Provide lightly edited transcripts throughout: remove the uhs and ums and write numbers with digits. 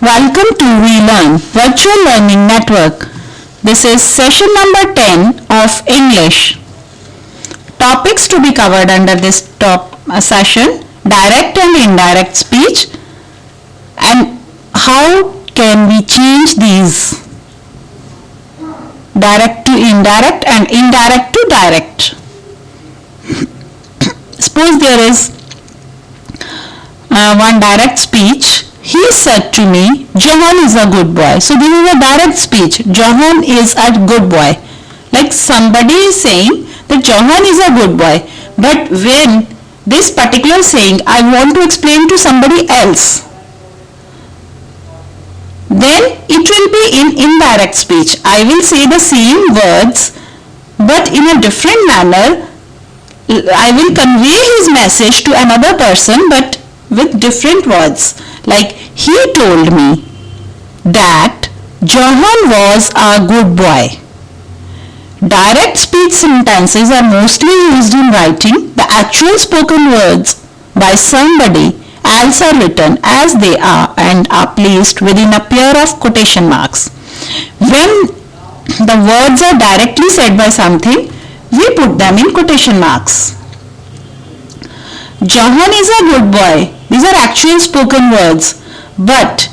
Welcome to WeLearn Virtual Learning Network. This is session number 10 of English. Topics to be covered under this session: direct and indirect speech, and how can we change these: direct to indirect and indirect to direct. Suppose there is one direct speech. He said to me, Johan is a good boy. So this is a direct speech. Johan is a good boy. Like somebody is saying that Johan is a good boy. But when this particular saying I want to explain to somebody else, then it will be in indirect speech. I will say the same words but in a different manner. I will convey his message to another person but with different words. Like he told me that Johan was a good boy. Direct speech sentences are mostly used in writing. The actual spoken words by somebody else are written as they are and are placed within a pair of quotation marks. When the words are directly said by something, we put them in quotation marks. Johan is a good boy. These are actual spoken words. But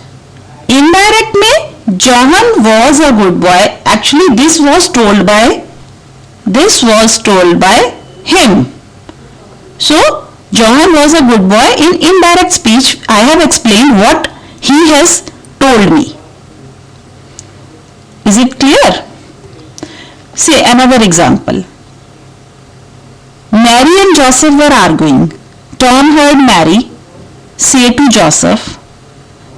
indirect में Johan was a good boy. Actually this was told by him. So Johan was a good boy. In indirect speech I have explained what he has told me. Is it clear? Say another example. Mary and Joseph were arguing. Tom heard Mary say to Joseph,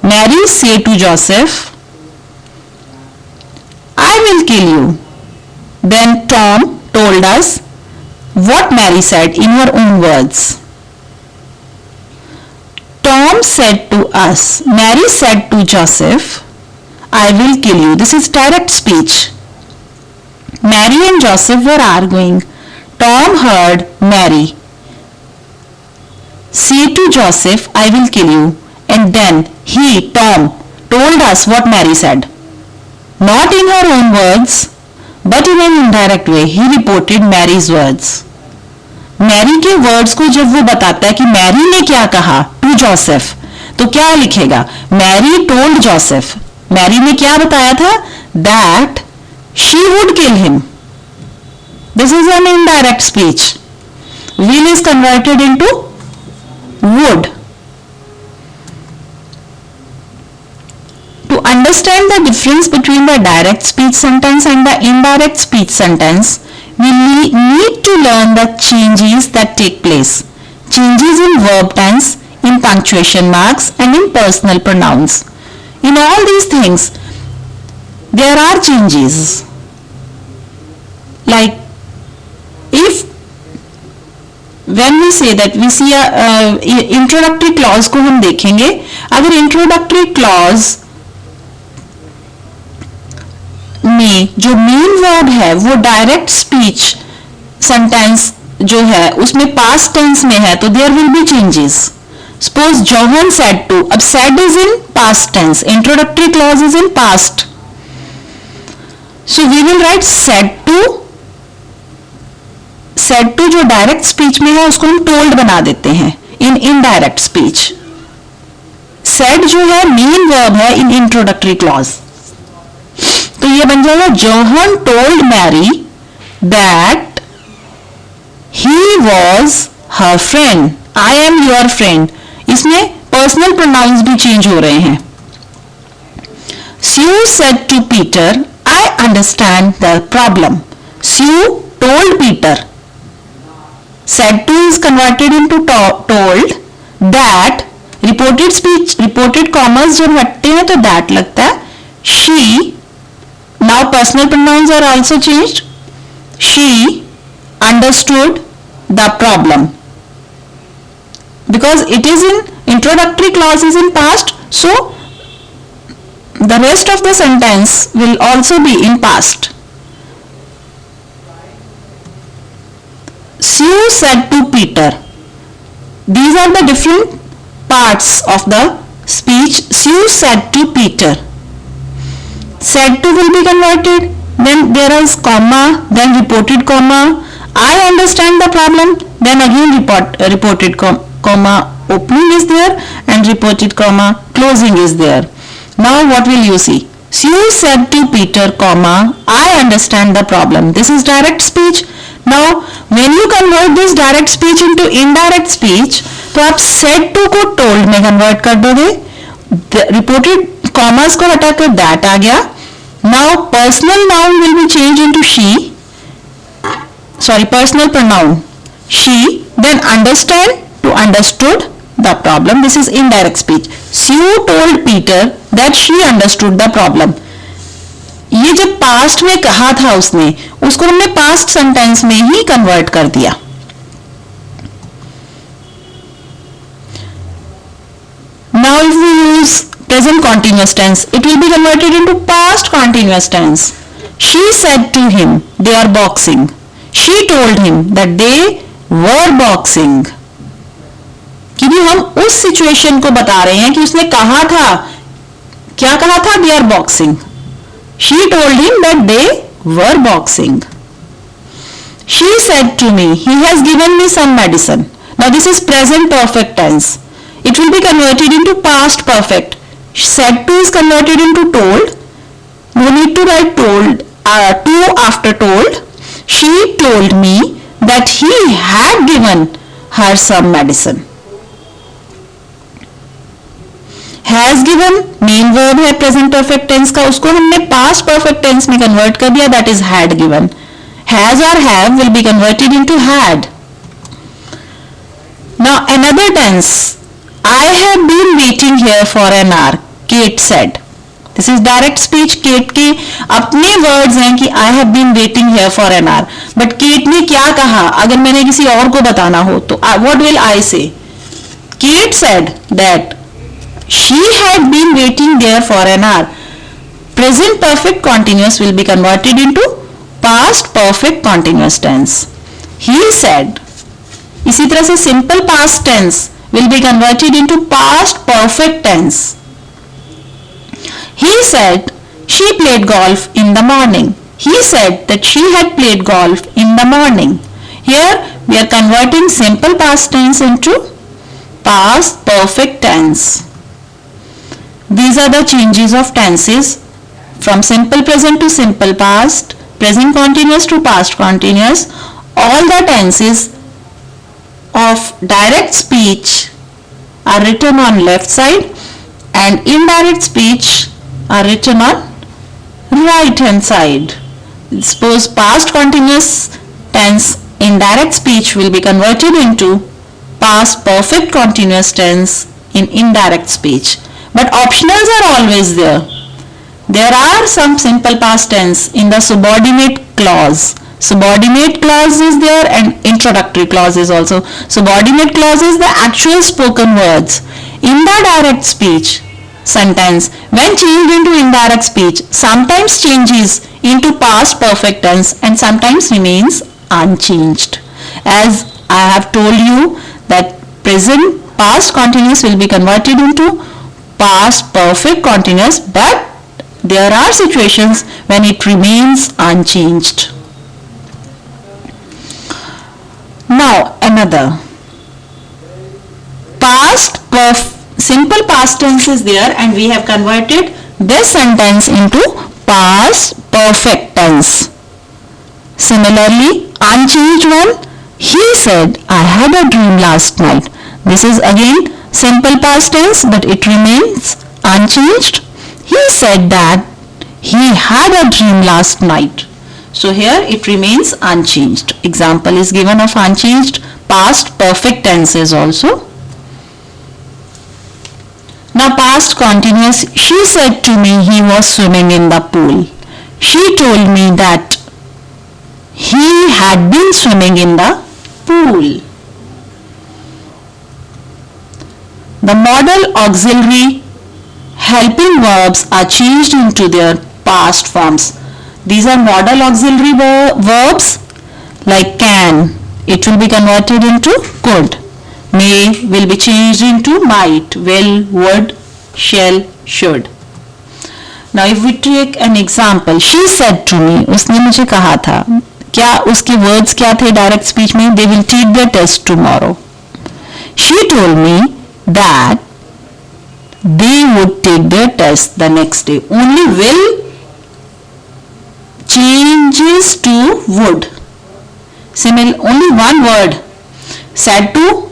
Mary say to Joseph, I will kill you. Then Tom told us what Mary said in her own words. Tom said to us, Mary said to Joseph, I will kill you. This is direct speech. Mary and Joseph were arguing. Tom heard Mary say to Joseph, I will kill you. And then he, Tom, told us what Mary said. Not in her own words, but in an indirect way. He reported Mary's words. Mary के words को जब वो बताता है कि Mary ने क्या कहा to Joseph, तो क्या लिखेगा? Mary told Joseph. मैरी ने क्या बताया था? That she would kill him. This is an indirect speech. Will is converted into would. To understand the difference between the direct speech sentence and the indirect speech sentence, we need to learn the changes that take place. Changes in verb tense, in punctuation marks, and in personal pronouns. In all these things, there are changes. Like if when we say that, we see a introductory clause को हम देखेंगे. अगर introductory clause में जो main verb है वो direct speech sentence जो है उसमें पास्ट टेंस में है, तो there will be changes. Suppose John said to. अब said is in past tense, introductory clause is in past, so we will write said to. Said to जो direct speech में है उसको हम टोल्ड बना देते हैं इन इनडायरेक्ट स्पीच. सेड जो है मेन वर्ब है इन इंट्रोडक्टरी क्लॉज, तो ये बन जाएगा Johan told Mary that he was her friend. I am your friend. इसमें पर्सनल प्रोनाउंस भी चेंज हो रहे हैं. Sue said to Peter, I understand the problem. Sue told Peter. Said to is converted into told. That reported speech, reported commas जब हटते हैं तो that लगता है. She, now personal pronouns are also changed. She understood the problem. Because it is in introductory clause is in past, so the rest of the sentence will also be in past. Sue said to Peter. These are the different parts of the speech, Sue said to Peter. Said to will be converted, then there is comma, then reported comma. I understand the problem, then again reported comma, opening is there, and reported comma, closing is there. Now what will you see? Sue said to Peter, comma, I understand the problem. This is direct speech. Now when you convert this direct speech into indirect speech, तो आप said to को told में convert कर दोगे. Reported commas को हटा कर that आ गया. Now personal noun will be changed into she. Sorry, personal pronoun she. Then understand to understood the problem. This is indirect speech. Sue told Peter that she understood the problem. ये जब past में कहा था उसने, उसको हमने past sentence में ही convert कर दिया. Now if we use present continuous tense, it will be converted into past continuous tense. She said to him, they are boxing. She told him that they were boxing. क्योंकि हम उस situation को बता रहे हैं कि उसने कहा था, क्या कहा था? They are boxing. She told him that they were boxing. She said to me, he has given me some medicine. Now this is present perfect tense. It will be converted into past perfect. Said to is converted into told. No need to write told, to after told. She told me that he had given her some medicine. Has given main verb है present perfect tense का, उसको हमने past perfect tense में convert कर दिया, that is had given. Has और have will be converted into had. Now another tense, I have been waiting here for an hour, Kate said. This is direct speech. Kate के अपने words हैं कि I have been waiting here for an hour, but Kate ने क्या कहा? अगर मैंने किसी और को बताना हो तो what will I say? Kate said that she had been waiting there for an hour. Present perfect continuous will be converted into past perfect continuous tense. He said. इसी तरह से simple past tense will be converted into past perfect tense. He said she played golf in the morning. He said that she had played golf in the morning. Here we are converting simple past tense into past perfect tense. These are the changes of tenses from simple present to simple past, present continuous to past continuous. All the tenses of direct speech are written on left side and indirect speech are written on right hand side. Suppose past continuous tense indirect speech will be converted into past perfect continuous tense in indirect speech. But optionals are always there. There are some simple past tense in the subordinate clause. Subordinate clause is there and introductory clause is also. Subordinate clause is the actual spoken words. In the direct speech sentence, when changed into indirect speech, sometimes changes into past perfect tense and sometimes remains unchanged. As I have told you that present past continuous will be converted into past perfect continuous, but there are situations when it remains unchanged. Now another simple past tense is there and we have converted this sentence into past perfect tense. Similarly, unchanged one, he said, I had a dream last night. This is again simple past tense but it remains unchanged. He said that he had a dream last night. So here it remains unchanged. Example is given of unchanged past perfect tenses also. Now past continuous, she said to me he was swimming in the pool. She told me that he had been swimming in the pool. The modal auxiliary helping verbs are changed into their past forms. These are modal auxiliary verbs like can. It will be converted into could. May will be changed into might, will, would, shall, should. Now if we take an example, she said to me, उसने मुझे कहा था, क्या उसके words क्या थे direct speech में? They will take their test tomorrow. She told me that they would take their test the next day. Only will changes to would. Similar, only one word. Said to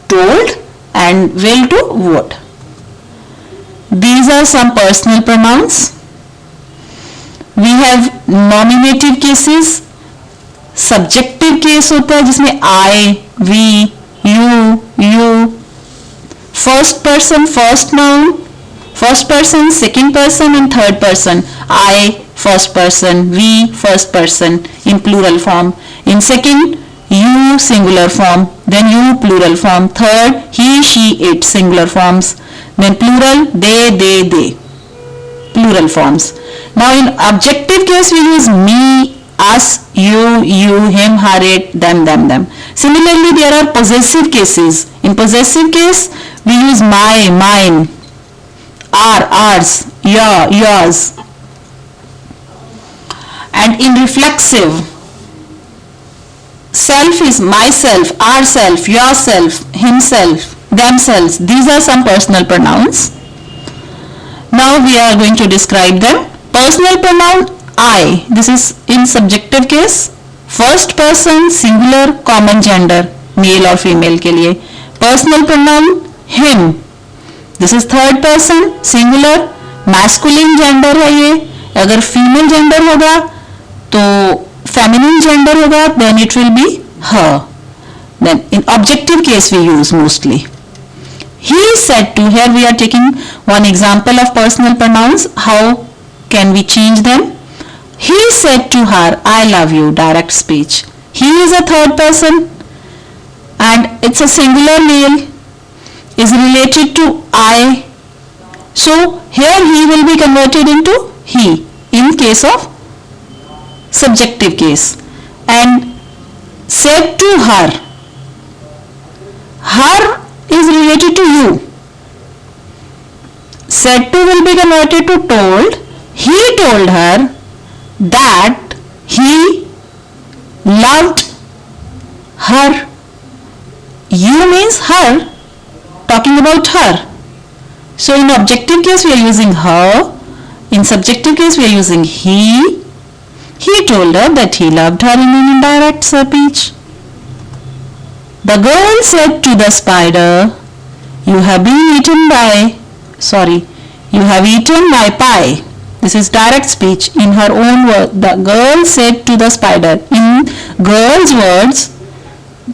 told, and will to would. These are some personal pronouns. We have nominative cases. Subjective case होता है जिसमें I, we, you. First person, first noun, first person, second person and third person. I, first person, we, first person in plural form. In second, you, singular form. Then you, plural form. Third, he, she, it, singular forms. Then plural, they, plural forms. Now in objective case we use me, us, you, him, her, it, them. Similarly, there are possessive cases. In possessive case, we use my, mine, our, ours, your, yours. And in reflexive, self is myself, ourself, yourself, himself, themselves. These are some personal pronouns. Now we are going to describe them. Personal pronoun I. This is in subjective case. First person, singular, common gender, male or female के लिए. Personal pronoun him. This is third person, singular, masculine gender है ये. अगर female gender होगा तो feminine gender होगा, then it will be her. Then in objective case we use mostly. He said to, here we are taking one example of personal pronouns. How can we change them? He said to her, I love you, direct speech. He is a third person and it's a singular male, is related to I. So here he will be converted into he in case of subjective case. And said to her, her is related to you. Said to will be converted to told. He told her that he loved her. You means her, talking about her. So in objective case we are using her. In subjective case we are using he. He told her that he loved her in an indirect speech. The girl said to the spider, you have eaten my pie. This is direct speech in her own word. The girl said to the spider. In girl's words,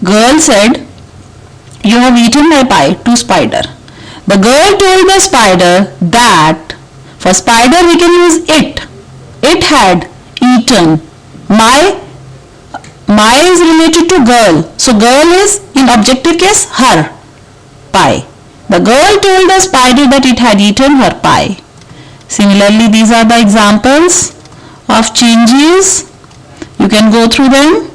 girl said, you have eaten my pie to spider. The girl told the spider that, for spider we can use it. It had eaten. My is related to girl. So girl is in objective case her pie. The girl told the spider that it had eaten her pie. Similarly, these are the examples of changes. You can go through them.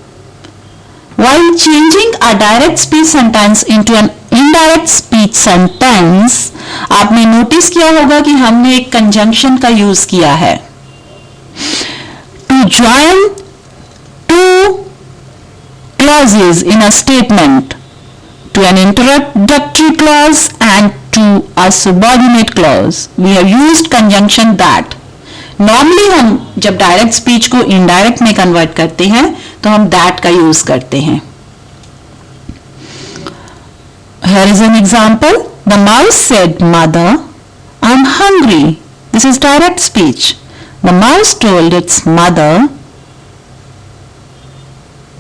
While changing a direct speech sentence into an indirect speech sentence, आपने notice किया होगा कि हमने एक conjunction का use किया है. To join two clauses in a statement, to an introductory clause and to a subordinate clause, we have used conjunction that. Normally हम जब डायरेक्ट स्पीच को इनडायरेक्ट में कन्वर्ट करते हैं तो हम that का यूज करते हैं. Here is an example. The mouse said, Mother, I'm hungry. This is direct speech. The mouse told its mother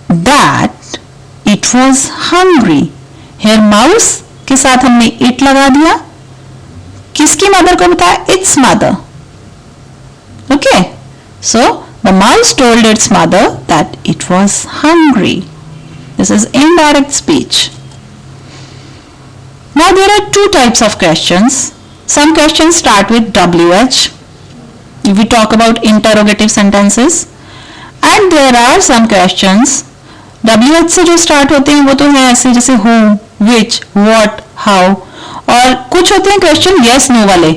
that it was hungry. Here mouse के साथ हमने it लगा दिया. किसकी मदर को बताया? Its mother. Okay. So the mouse told its mother that it was hungry. This is indirect speech. Now there are two types of questions. Some questions start with WH. If we talk about interrogative sentences, and there are some questions WH से जो start होते हैं वो तो है ऐसे जैसे who, which, what, how, और कुछ होते हैं क्वेश्चन यस नो वाले,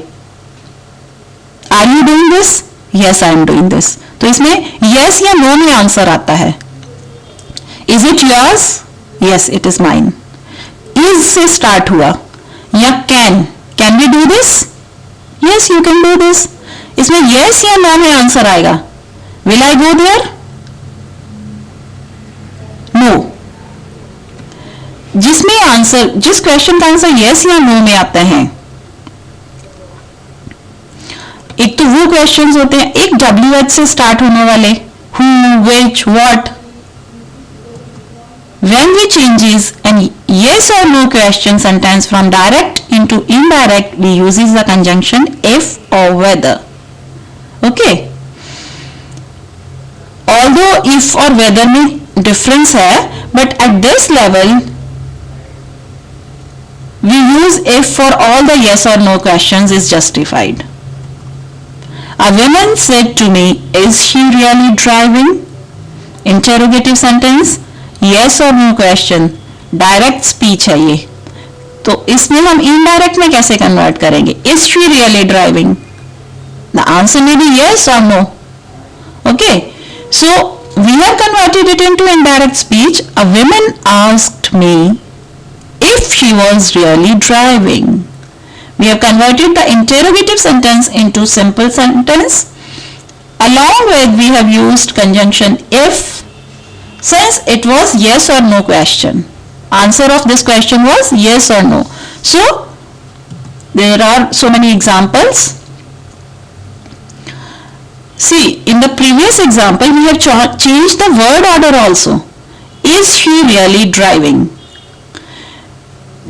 are you doing this, yes I am doing this, तो इसमें यस या नो में आंसर आता है. Is it yours, yes it is mine. Is से स्टार्ट हुआ, या can we do this, yes you can do this. इसमें यस या नो में आंसर आएगा. Will I go there, no. जिसमें आंसर, जिस क्वेश्चन का आंसर यस या नो में आता है, एक तो वो क्वेश्चंस होते हैं, एक WH से स्टार्ट होने वाले, who, which, what. When we changes an yes or no question sentence from direct into indirect, we uses the conjunction if or whether. Okay. Although if और whether में difference है, but at this level we use if for all the yes or no questions is justified. A woman said to me, is she really driving? Interrogative sentence, yes or no question, direct speech है ये, तो इसमें हम indirect में कैसे convert करेंगे? Is she really driving? The answer may be yes or no. Okay, so we have converted it into indirect speech. A woman asked me if she was really driving. We have converted the interrogative sentence into simple sentence. Along with, we have used conjunction if, since it was yes or no question. Answer of this question was yes or no. So there are so many examples. See, in the previous example we have changed the word order also. Is she really driving?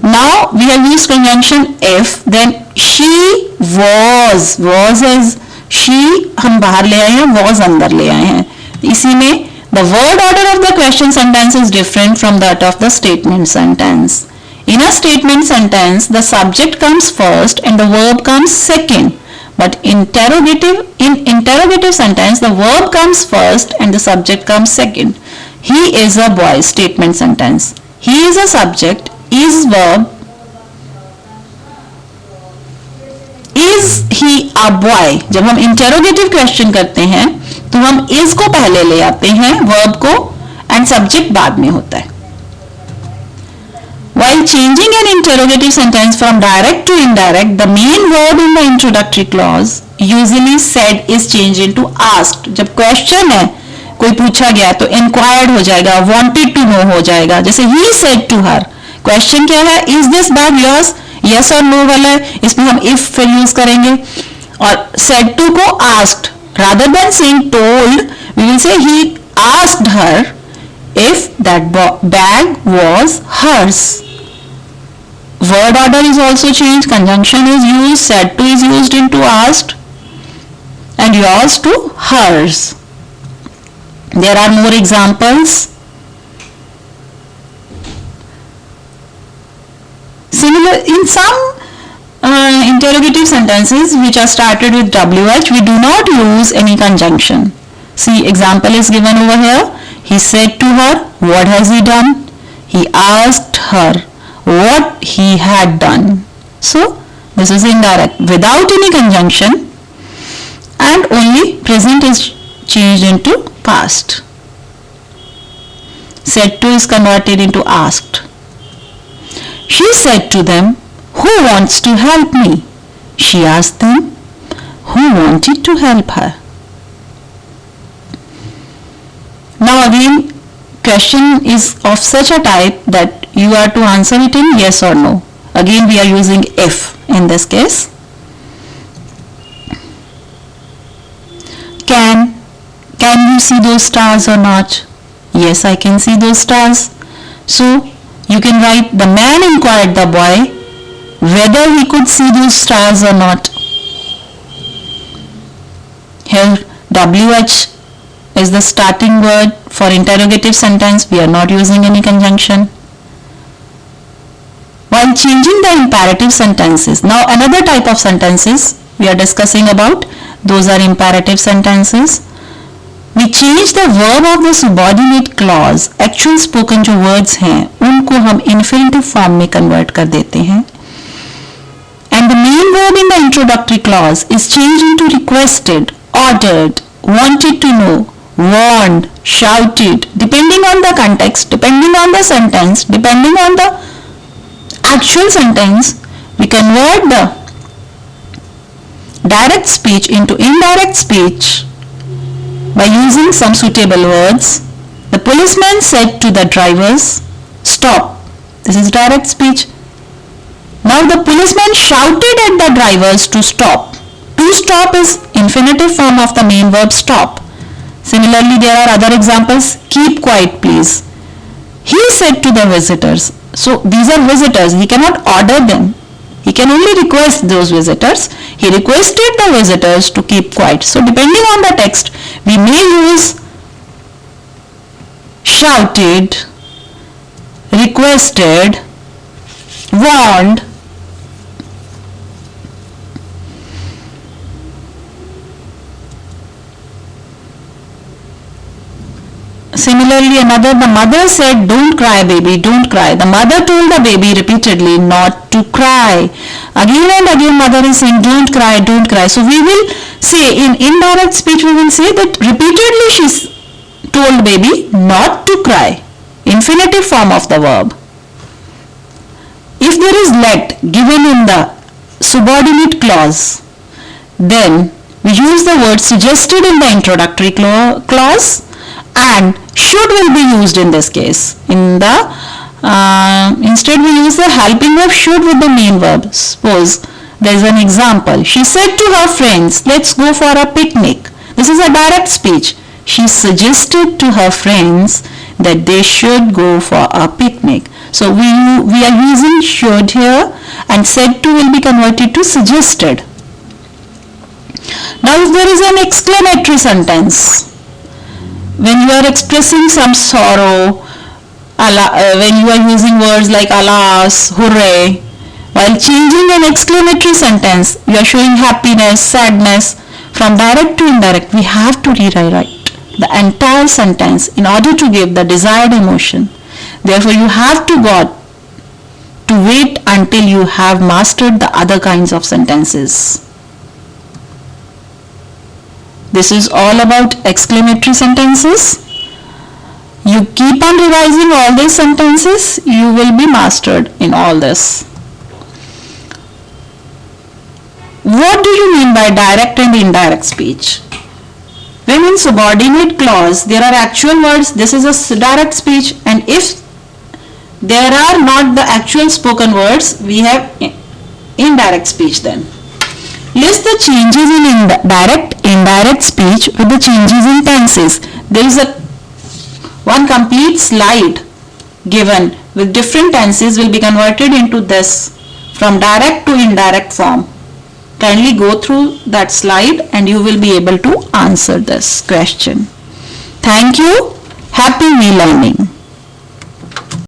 Now we have used conjunction if, then she was as she हम बाहर ले आए हैं, was अंदर ले आए हैं. इसी में the word order of the question sentence is different from that of the statement sentence. In a statement sentence, the subject comes first and the verb comes second. But in interrogative sentence, the verb comes first and the subject comes second. He is a boy, statement sentence. He is a subject, is verb. Is he a boy? जब हम interrogative question करते हैं तो हम is को पहले ले आते हैं, verb को, and subject बाद में होता है. While changing an interrogative sentence from direct to indirect, the main verb in the introductory clause, usually said, is changed into asked. जब question है, कोई पूछा गया तो inquired हो जाएगा, wanted to know हो जाएगा. जैसे he said to her, question क्या है, is this bag yours? yes or no वाला है, इसमें हम if फिर यूज करेंगे. और said to को asked, rather than saying told, we will say he asked her if that bag was hers. Word order is also changed, conjunction is used, said to is used into asked, and yours to hers. There are more examples. Similar, in some interrogative sentences which are started with WH, we do not use any conjunction. See, example is given over here. He said to her, what has he done? He asked her what he had done. So, this is indirect, without any conjunction, and only present is changed into past. Said to is converted into asked. She said to them, who wants to help me? She asked them, who wanted to help her? Now again, question is of such a type that you are to answer it in yes or no. Again we are using if in this case. Can you see those stars or not? Yes, I can see those stars. So you can write, the man inquired the boy whether he could see those stars or not. Here WH is the starting word for interrogative sentence. We are not using any conjunction. While changing the imperative sentences, now another type of sentences we are discussing about, those are imperative sentences. We change the verb of the subordinate clause. Actual spoken जो words हैं उनको हम infinitive form में convert कर देते हैं. introductory clause is changed into requested, ordered, wanted to know, warned, shouted, depending on the context, depending on the sentence, depending on the actual sentence, we convert the direct speech into indirect speech by using some suitable words. The policeman said to the drivers, "Stop." This is direct speech. Now the policeman shouted at the drivers to stop. To stop is infinitive form of the main verb stop. Similarly, there are other examples. Keep quiet, please. He said to the visitors. So these are visitors. He cannot order them. He can only request those visitors. He requested the visitors to keep quiet. So depending on the text, we may use shouted, requested, warned. Similarly, the mother said, "Don't cry, baby, don't cry." The mother told the baby repeatedly not to cry. Again and again, mother is saying, "Don't cry, don't cry." So we will say in indirect speech, we will say that repeatedly she told baby not to cry. Infinitive form of the verb. If there is let given in the subordinate clause, then we use the word suggested in the introductory clause, and should will be used in this case. Instead we use the helping verb should with the main verb. Suppose there is an example. She said to her friends, "Let's go for a picnic." This is a direct speech. She suggested to her friends that they should go for a picnic. So we are using should here, and said to will be converted to suggested. Now if there is an exclamatory sentence, when you are expressing some sorrow, when you are using words like alas, hooray, while changing an exclamatory sentence, you are showing happiness, sadness. From direct to indirect, we have to rewrite the entire sentence in order to give the desired emotion. Therefore, you have to wait until you have mastered the other kinds of sentences. This is all about exclamatory sentences. You keep on revising all these sentences, you will be mastered in all this. What do you mean by direct and indirect speech? When in subordinate clause there are actual words, this is a direct speech, and if there are not the actual spoken words, we have indirect speech then. List the changes in direct, indirect speech with the changes in tenses. There is one complete slide given with different tenses will be converted into this from direct to indirect form. Kindly go through that slide and you will be able to answer this question. Thank you. Happy relearning.